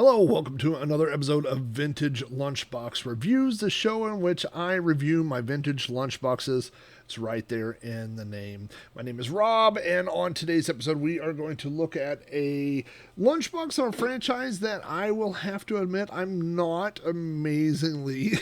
Hello, welcome to another episode of Vintage Lunchbox Reviews, the show in which I review my vintage lunchboxes. It's right there in the name. My name is Rob, and on today's episode, we are going to look at a lunchbox on a franchise that I will have to admit I'm not amazingly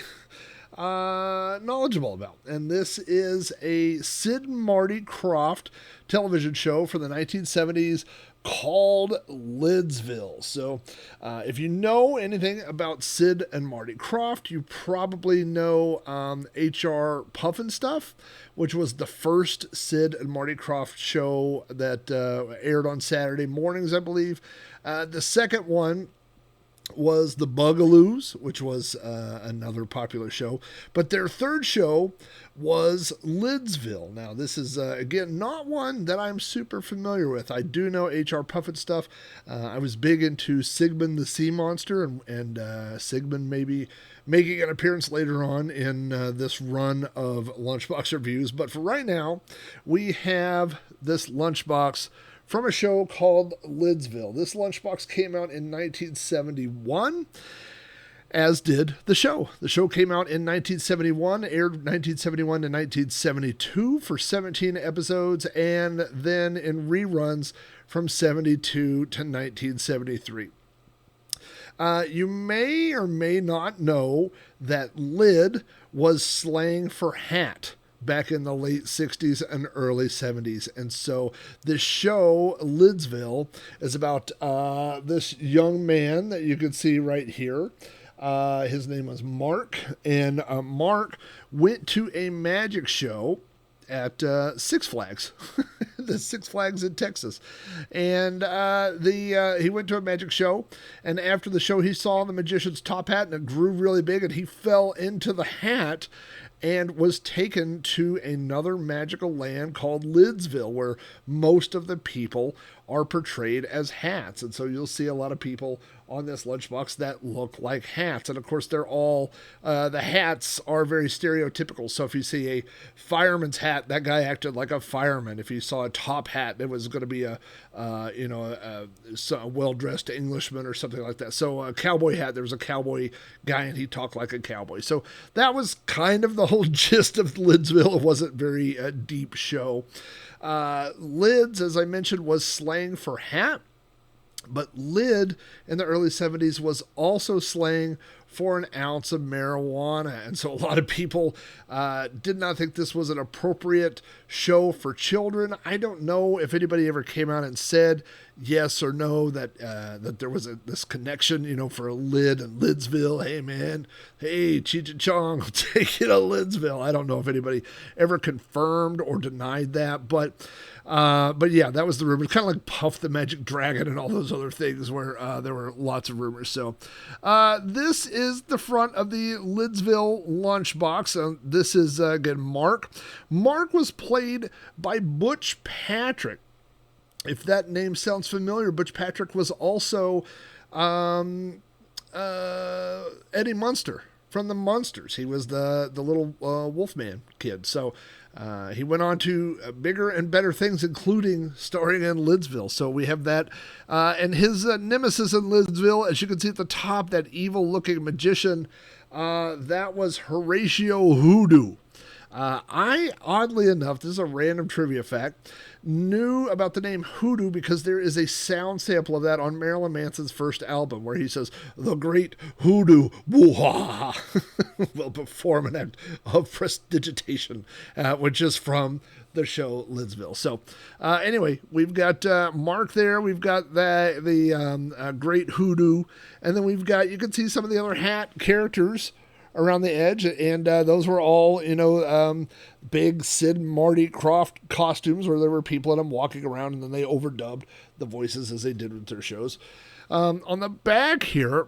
knowledgeable about. And this is a Sid and Marty Kroft television show from the 1970s called Lidsville. So if you know anything about Sid and Marty Kroft, you probably know HR Pufnstuf, which was the first Sid and Marty Kroft show that aired on Saturday mornings, I believe. The second one was the Bugaloos, which was another popular show. But their third show was Lidsville. Now, this is, again, not one that I'm super familiar with. I do know HR Pufnstuf. I was big into Sigmund the Sea Monster, and Sigmund maybe making an appearance later on in this run of Lunchbox reviews. But for right now, we have this Lunchbox from a show called Lidsville. This Lunchbox came out in 1971, as did the show. The show came out in 1971, aired 1971 to 1972 for 17 episodes, and then in reruns from 72 to 1973. You may or may not know that lid was slang for hat back in the late 60s and early 70s. And so this show, Lidsville, is about this young man that you can see right here. His name was Mark, and Mark went to a magic show at Six Flags, the Six Flags in Texas. And he went to a magic show, and after the show, he saw the magician's top hat, and it grew really big, and he fell into the hat and was taken to another magical land called Lidsville, where most of the people are portrayed as hats. And so you'll see a lot of people on this lunchbox that look like hats. And of course, they're all, the hats are very stereotypical. So if you see a fireman's hat, that guy acted like a fireman. If you saw a top hat, it was going to be a well-dressed Englishman or something like that. So a cowboy hat, there was a cowboy guy and he talked like a cowboy. So that was kind of the whole gist of Lidsville. It wasn't very deep show. Lids, as I mentioned, was slang for hat, but lid in the early 70s was also slang for an ounce of marijuana. And so a lot of people did not think this was an appropriate show for children. I don't know if anybody ever came out and said yes or no that there was this connection, for a lid and Lidsville. Hey, man. Hey, Cheech and Chong, I'll take you to Lidsville. I don't know if anybody ever confirmed or denied that, but yeah, that was the rumor. Kind of like Puff the Magic Dragon and all those other things where there were lots of rumors. So this is the front of the Lidsville lunchbox. This is, again, Mark. Mark was played by Butch Patrick. If that name sounds familiar, Butch Patrick was also Eddie Munster from the Munsters. He was the little Wolfman kid. So he went on to bigger and better things, including starring in Lidsville. So we have that. And his nemesis in Lidsville, as you can see at the top, that evil-looking magician, that was Horatio HooDoo. I, oddly enough, this is a random trivia fact, knew about the name HooDoo because there is a sound sample of that on Marilyn Manson's first album where he says, "The great HooDoo boo-ha," will perform an act of prestidigitation, which is from the show Lidsville. So anyway, we've got Mark there, we've got the great HooDoo, and then we've got, you can see some of the other hat characters around the edge, and those were all, big Sid and Marty Kroft costumes where there were people in them walking around, and then they overdubbed the voices as they did with their shows. On the back here,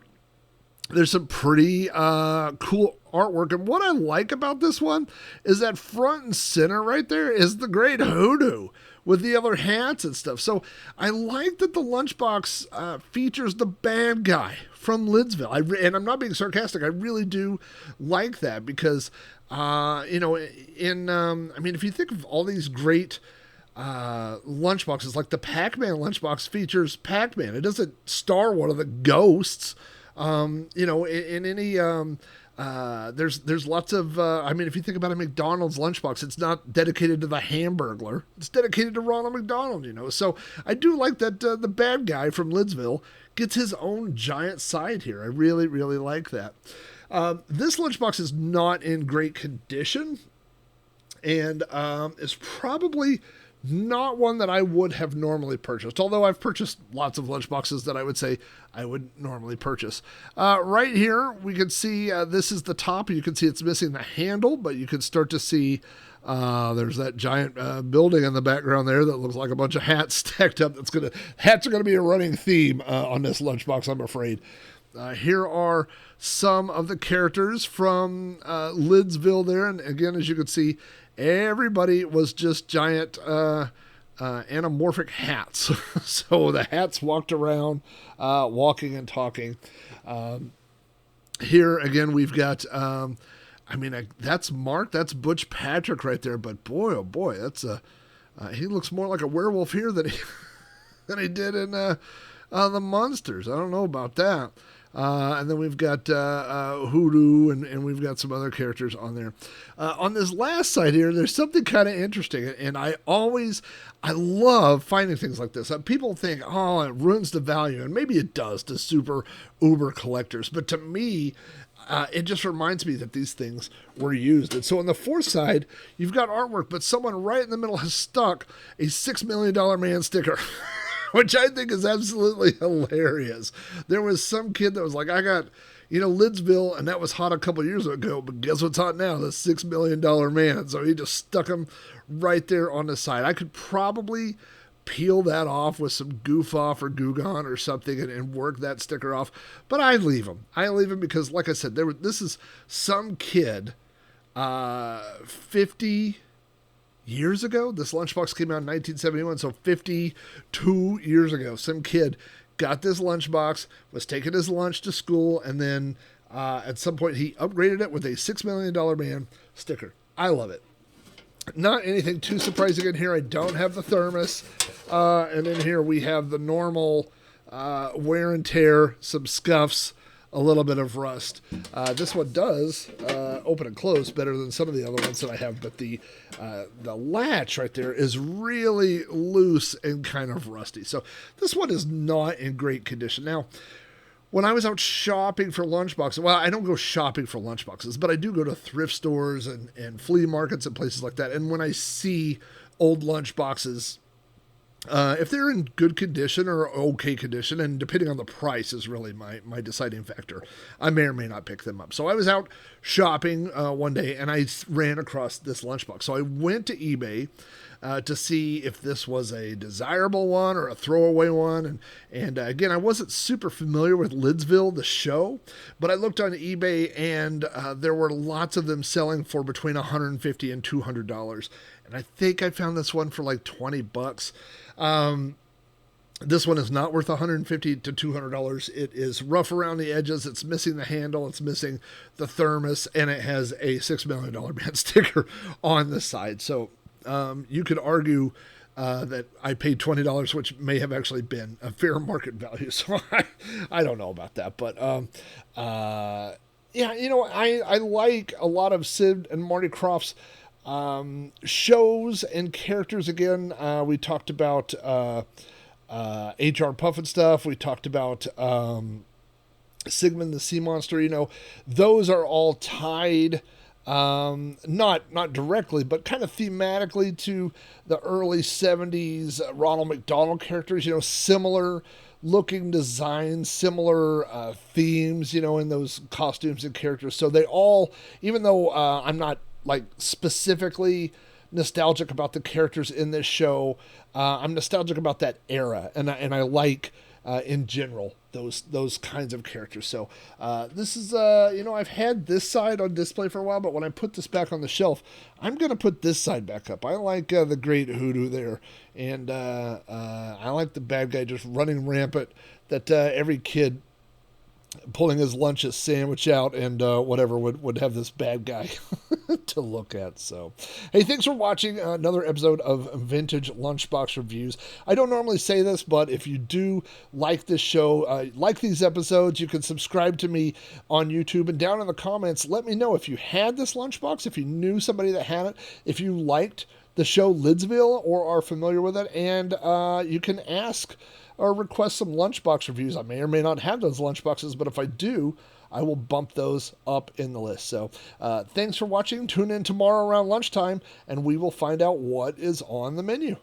there's some pretty cool artwork, and what I like about this one is that front and center right there is the great HooDoo with the other hats and stuff. So I like that the lunchbox features the bad guy from Lidsville. And I'm not being sarcastic. I really do like that because, if you think of all these great lunchboxes. Like the Pac-Man lunchbox features Pac-Man. It doesn't star one of the ghosts. In any there's lots of if you think about a McDonald's lunchbox, it's not dedicated to the Hamburglar. It's dedicated to Ronald McDonald. So I do like that the bad guy from Lidsville gets his own giant side here. I really, really like that. This lunchbox is not in great condition, and is probably not one that I would have normally purchased, although I've purchased lots of lunchboxes that I would say I would normally purchase. Right here, we can see this is the top. You can see it's missing the handle, but you can start to see there's that giant building in the background there that looks like a bunch of hats stacked up. Hats are going to be a running theme on this lunchbox, I'm afraid. Here are some of the characters from Lidsville there, and again, as you can see, everybody was just giant anamorphic hats. So the hats walked around, walking and talking. Here again, we've got, that's Mark, that's Butch Patrick right there. But boy, oh boy, that's he looks more like a werewolf here than he did in the Monsters. I don't know about that. And then we've got HooDoo, and we've got some other characters on there. On this last side here, there's something kind of interesting, and I love finding things like this. People think, oh, it ruins the value, and maybe it does to super uber collectors, but to me, it just reminds me that these things were used. And so on the fourth side, you've got artwork, but someone right in the middle has stuck a $6 million man sticker. Which I think is absolutely hilarious. There was some kid that was like, I got, Lidsville, and that was hot a couple years ago, but guess what's hot now? The $6 million man. So he just stuck him right there on the side. I could probably peel that off with some goof off or Goo Gone or something and work that sticker off, but I leave him. Because, like I said, this is some kid, 50 years ago. This lunchbox came out in 1971, so 52 years ago. Some kid got this lunchbox, was taking his lunch to school, and then at some point he upgraded it with a $6 million man sticker. I love it. Not anything too surprising in here. I don't have the thermos. And in here we have the normal wear and tear, some scuffs, a little bit of rust. This one does open and close better than some of the other ones that I have, but the latch right there is really loose and kind of rusty. So this one is not in great condition. Now, when I was out shopping for lunchboxes, well, I don't go shopping for lunchboxes, but I do go to thrift stores and flea markets and places like that. And when I see old lunchboxes, if they're in good condition or okay condition, and depending on the price is really my deciding factor, I may or may not pick them up. So I was out shopping one day, and I ran across this lunchbox. So I went to eBay to see if this was a desirable one or a throwaway one. And again, I wasn't super familiar with Lidsville, the show, but I looked on eBay, and there were lots of them selling for between $150 and $200. And I think I found this one for like $20. This one is not worth $150 to $200. It is rough around the edges. It's missing the handle. It's missing the thermos, and it has a $6 million man sticker on the side. So you could argue that I paid $20, which may have actually been a fair market value. So I don't know about that, but yeah, I like a lot of Sid and Marty Kroft's shows and characters. Again, we talked about H.R. Puffin stuff. We talked about Sigmund the Sea Monster. Those are all tied, not directly, but kind of thematically to the early 70s Ronald McDonald characters. Similar looking designs, similar themes, in those costumes and characters. So they all, even though I'm not like specifically nostalgic about the characters in this show, I'm nostalgic about that era, and I like in general those kinds of characters. So this is I've had this side on display for a while, but when I put this back on the shelf, I'm gonna put this side back up. I like the great HooDoo there, and I like the bad guy just running rampant that every kid pulling his lunch sandwich out and whatever would have this bad guy to look at. So, hey, thanks for watching another episode of Vintage Lunchbox Reviews. I don't normally say this, but if you do like this show, like these episodes, you can subscribe to me on YouTube, and down in the comments, let me know if you had this lunchbox, if you knew somebody that had it, if you liked the show Lidsville or are familiar with it, and you can ask or request some lunchbox reviews. I may or may not have those lunchboxes, but if I do, I will bump those up in the list. So thanks for watching. Tune in tomorrow around lunchtime, and we will find out what is on the menu.